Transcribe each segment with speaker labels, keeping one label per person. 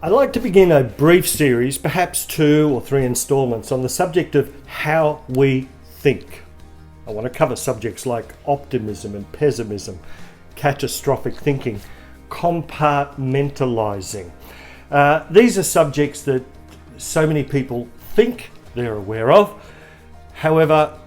Speaker 1: I'd like to begin a brief series, perhaps 2 or 3 installments, on the subject of how we think. I want to cover subjects like optimism and pessimism, catastrophic thinking, compartmentalizing. These are subjects that so many people think they're aware of. However,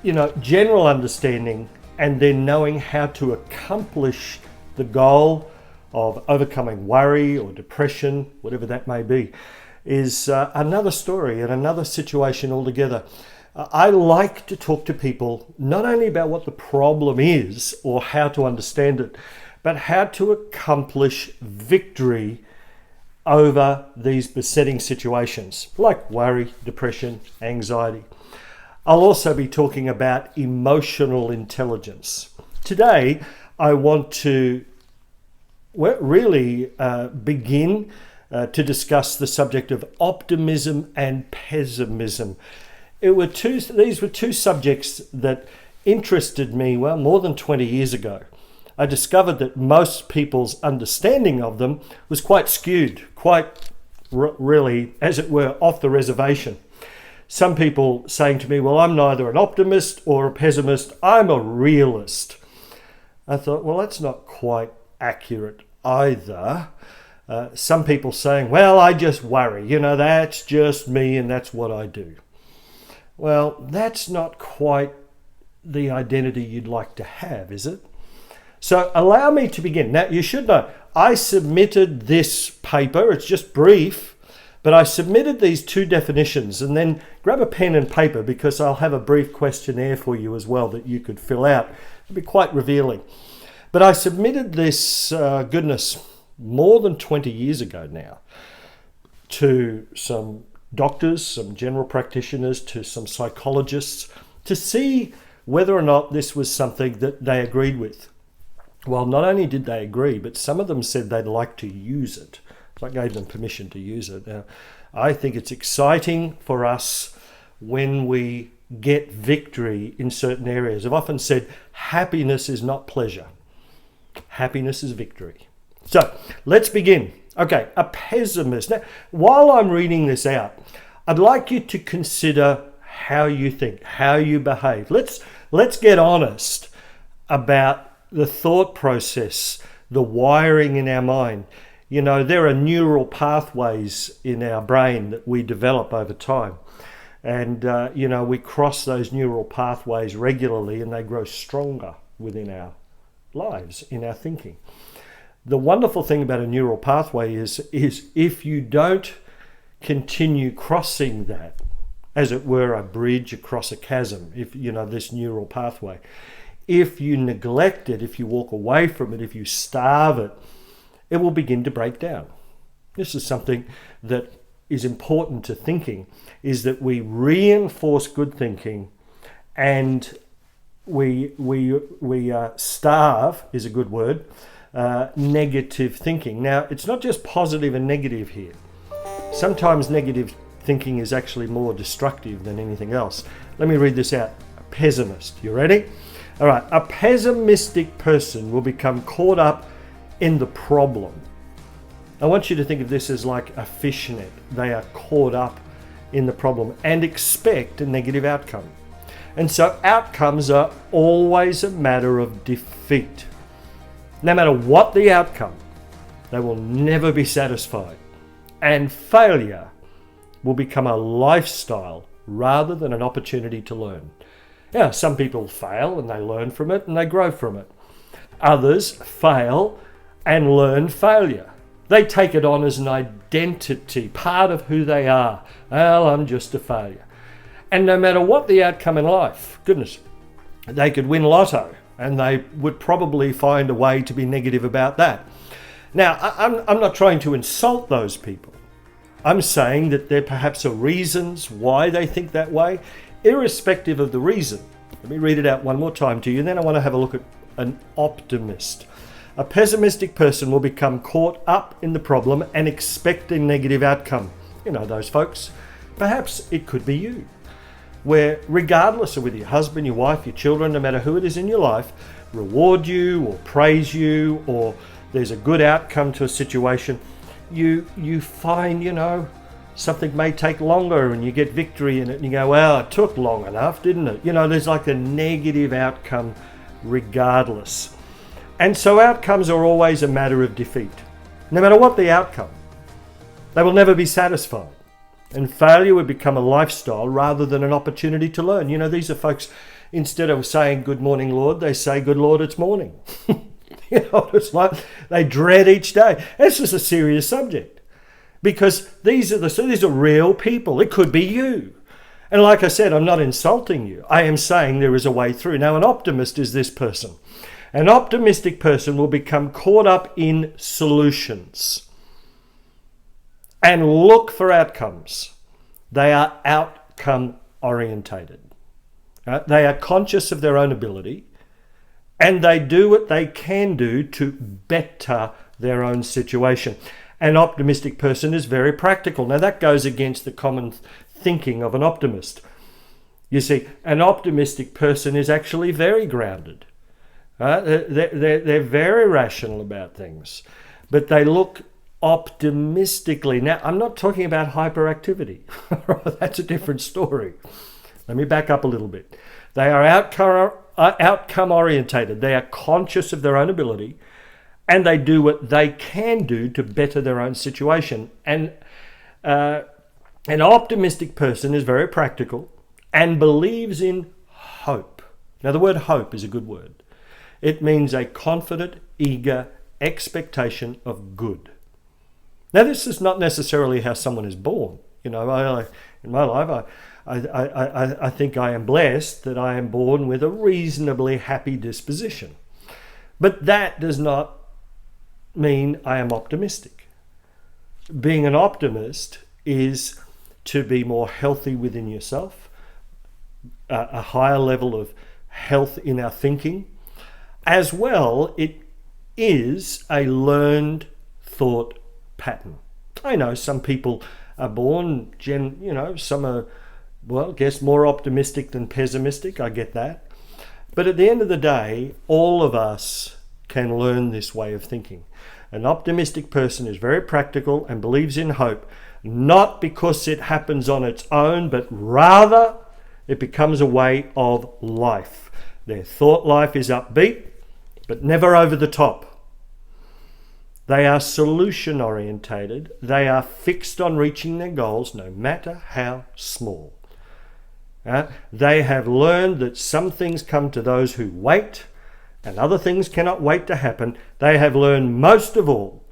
Speaker 1: general understanding and then knowing how to accomplish the goal of overcoming worry or depression, whatever that may be, is another story and another situation altogether. I like to talk to people not only about what the problem is or how to understand it, but how to accomplish victory over these besetting situations like worry, depression, anxiety. I'll also be talking about emotional intelligence. Today, I want to begin to discuss the subject of optimism and pessimism. These were two subjects that interested me, more than 20 years ago. I discovered that most people's understanding of them was quite skewed, really, as it were, off the reservation. Some people saying to me, well, I'm neither an optimist or a pessimist, I'm a realist. I thought, well, that's not quite accurate either. Some people saying, well, I just worry, that's just me and that's what I do. Well, that's not quite the identity you'd like to have, is it? So allow me to begin. Now, you should know, I submitted this paper, it's just brief, but I submitted these 2 definitions, and then grab a pen and paper because I'll have a brief questionnaire for you as well that you could fill out. It'll be quite revealing. But I submitted this, more than 20 years ago now, to some doctors, some general practitioners, to some psychologists, to see whether or not this was something that they agreed with. Well, not only did they agree, but some of them said they'd like to use it. So I gave them permission to use it. Now, I think it's exciting for us when we get victory in certain areas. I've often said happiness is not pleasure. Happiness is victory. So let's begin. Okay, a pessimist. Now, while I'm reading this out, I'd like you to consider how you think, how you behave. Let's get honest about the thought process, the wiring in our mind. There are neural pathways in our brain that we develop over time. And, we cross those neural pathways regularly and they grow stronger within our lives, in our thinking. The wonderful thing about a neural pathway is if you don't continue crossing that, as it were a bridge across a chasm, this neural pathway, if you neglect it, if you walk away from it, if you starve it, it will begin to break down. This is something that is important to thinking, is that we reinforce good thinking and we starve, is a good word, negative thinking. Now, it's not just positive and negative here. Sometimes negative thinking is actually more destructive than anything else. Let me read this out. A pessimist. You ready? All right. A pessimistic person will become caught up in the problem. I want you to think of this as like a fishnet. They are caught up in the problem and expect a negative outcome. And so outcomes are always a matter of defeat. No matter what the outcome, they will never be satisfied. And failure will become a lifestyle rather than an opportunity to learn. Yeah, some people fail and they learn from it and they grow from it. Others fail and learn failure. They take it on as an identity, part of who they are. Well, I'm just a failure. And no matter what the outcome in life, they could win lotto and they would probably find a way to be negative about that. Now, I'm not trying to insult those people. I'm saying that there perhaps are reasons why they think that way, irrespective of the reason. Let me read it out one more time to you, and then I want to have a look at an optimist. A pessimistic person will become caught up in the problem and expect a negative outcome. You know those folks. Perhaps it could be you, where regardless of whether your husband, your wife, your children, no matter who it is in your life, reward you or praise you, or there's a good outcome to a situation, you find, something may take longer and you get victory in it and you go, well, it took long enough, didn't it? There's like a negative outcome regardless. And so outcomes are always a matter of defeat. No matter what the outcome, they will never be satisfied. And failure would become a lifestyle rather than an opportunity to learn. These are folks, instead of saying, good morning, Lord, they say, good Lord, it's morning. It's like they dread each day. It's just a serious subject because these are real people. It could be you. And like I said, I'm not insulting you. I am saying there is a way through. Now, an optimist is this person. An optimistic person will become caught up in solutions and look for outcomes. They are outcome orientated. They are conscious of their own ability and they do what they can do to better their own situation. An optimistic person is very practical. Now that goes against the common thinking of an optimist. You see, an optimistic person is actually very grounded. They're very rational about things, but they look optimistically. Now, I'm not talking about hyperactivity. That's a different story. Let me back up a little bit. They are outcome orientated. They are conscious of their own ability and they do what they can do to better their own situation. And an optimistic person is very practical and believes in hope. Now, the word hope is a good word. It means a confident, eager expectation of good. Now, this is not necessarily how someone is born. In my life, I think I am blessed that I am born with a reasonably happy disposition. But that does not mean I am optimistic. Being an optimist is to be more healthy within yourself, a higher level of health in our thinking. As well, it is a learned thought pattern. I know some people are born, some are, more optimistic than pessimistic. I get that. But at the end of the day, all of us can learn this way of thinking. An optimistic person is very practical and believes in hope, not because it happens on its own, but rather it becomes a way of life. Their thought life is upbeat, but never over the top. They are solution orientated. They are fixed on reaching their goals, no matter how small. They have learned that some things come to those who wait and other things cannot wait to happen. They have learned most of all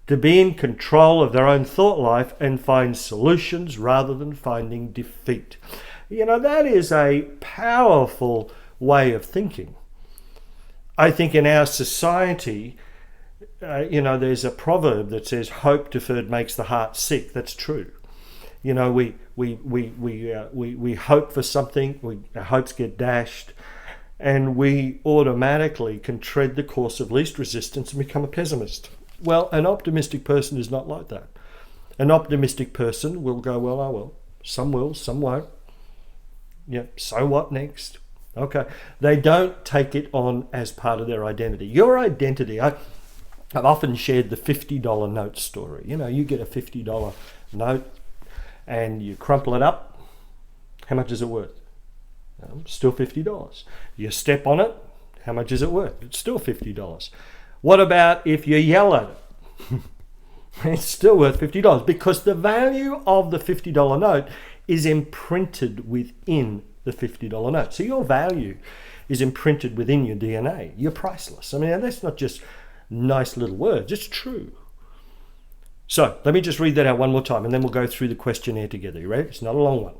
Speaker 1: to be in control of their own thought life and find solutions rather than finding defeat. That is a powerful way of thinking. I think in our society, there's a proverb that says, hope deferred makes the heart sick. That's true. We hope for something, our hopes get dashed, and we automatically can tread the course of least resistance and become a pessimist. Well, an optimistic person is not like that. An optimistic person will go, well, I will. Some will, some won't. So what next? Okay. They don't take it on as part of their identity. Your identity, I've often shared the $50 note story. You get a $50 note and you crumple it up. How much is it worth? Still $50. You step on it. How much is it worth? It's still $50. What about if you yell at it? It's still worth $50 because the value of the $50 note is imprinted within the $50 note. So your value is imprinted within your DNA. You're priceless. That's not just nice little words. It's true. So let me just read that out one more time and then we'll go through the questionnaire together. You ready? It's not a long one.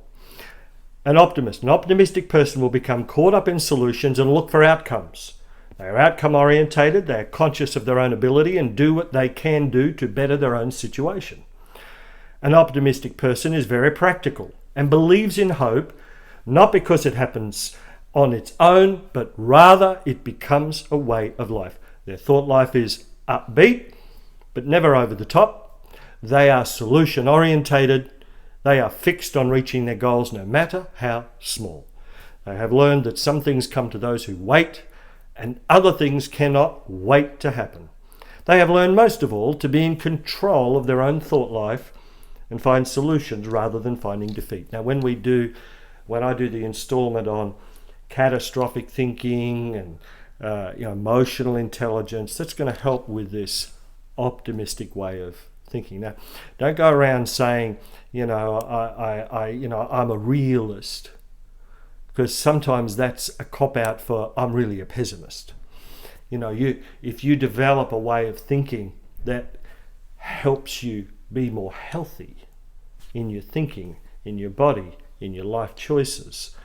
Speaker 1: An optimistic person will become caught up in solutions and look for outcomes. They are outcome orientated. They are conscious of their own ability and do what they can do to better their own situation. An optimistic person is very practical and believes in hope, not because it happens on its own, but rather it becomes a way of life. Their thought life is upbeat, but never over the top. They are solution orientated. They are fixed on reaching their goals no matter how small. They have learned that some things come to those who wait and other things cannot wait to happen. They have learned most of all to be in control of their own thought life and find solutions rather than finding defeat. Now, when I do the installment on catastrophic thinking and emotional intelligence, that's going to help with this optimistic way of thinking. Now, don't go around saying, I'm a realist, because sometimes that's a cop-out for I'm really a pessimist. If you develop a way of thinking that helps you be more healthy in your thinking, in your body, in your life choices,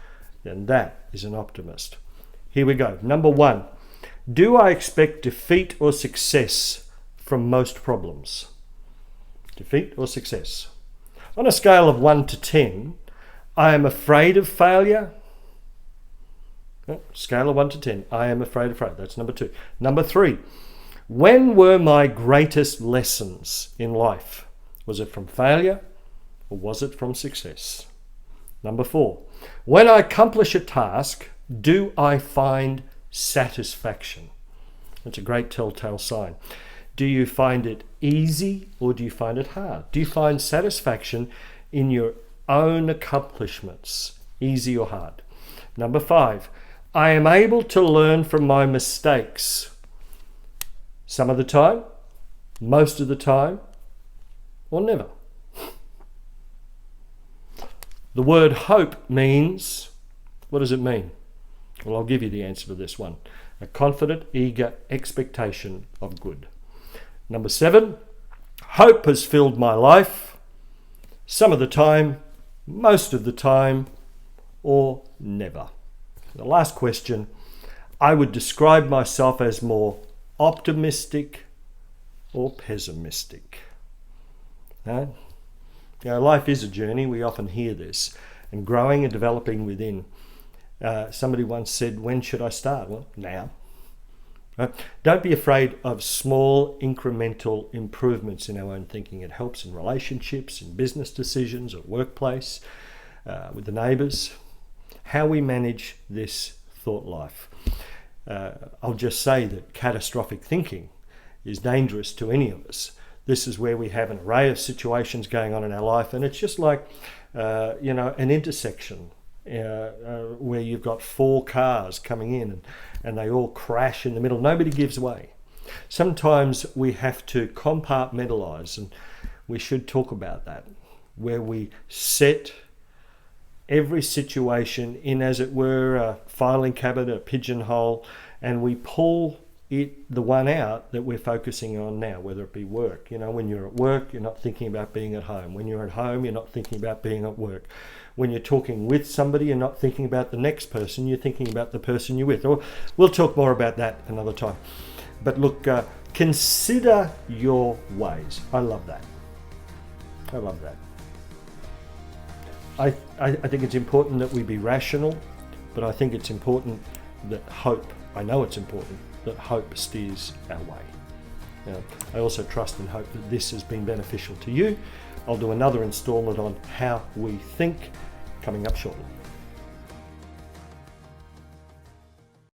Speaker 1: then that is an optimist. Here we go. Number 1, do I expect defeat or success from most problems? Defeat or success? On a scale of 1 to 10, I am afraid of failure. Scale of 1 to 10, I am afraid of failure. That's number 2. Number 3, when were my greatest lessons in life? Was it from failure or was it from success? Number 4, when I accomplish a task, do I find satisfaction? That's a great telltale sign. Do you find it easy or do you find it hard? Do you find satisfaction in your own accomplishments, easy or hard? Number 5, I am able to learn from my mistakes. Some of the time, most of the time, or never. The word hope means, what does it mean? Well, I'll give you the answer to this one. A confident, eager expectation of good. Number 7, hope has filled my life. Some of the time, most of the time, or never. The last question, I would describe myself as more optimistic or pessimistic. Life is a journey. We often hear this. And growing and developing within. Somebody once said, when should I start? Well, now. Don't be afraid of small incremental improvements in our own thinking. It helps in relationships, in business decisions, at workplace, with the neighbours. How we manage this thought life. I'll just say that catastrophic thinking is dangerous to any of us. This is where we have an array of situations going on in our life, and it's just like an intersection where you've got 4 cars coming in and they all crash in the middle. Nobody gives way. Sometimes we have to compartmentalize, and we should talk about that, where we set every situation in, as it were, a filing cabinet, a pigeonhole, and we pull the one out that we're focusing on now, whether it be work. When you're at work, you're not thinking about being at home. When you're at home, you're not thinking about being at work. When you're talking with somebody, you're not thinking about the next person, you're thinking about the person you're with. We'll talk more about that another time. But look, consider your ways. I love that. I love that. I think it's important that we be rational, but I think it's important that I know it's important that hope steers our way. I also trust and hope that this has been beneficial to you. I'll do another installment on how we think coming up shortly.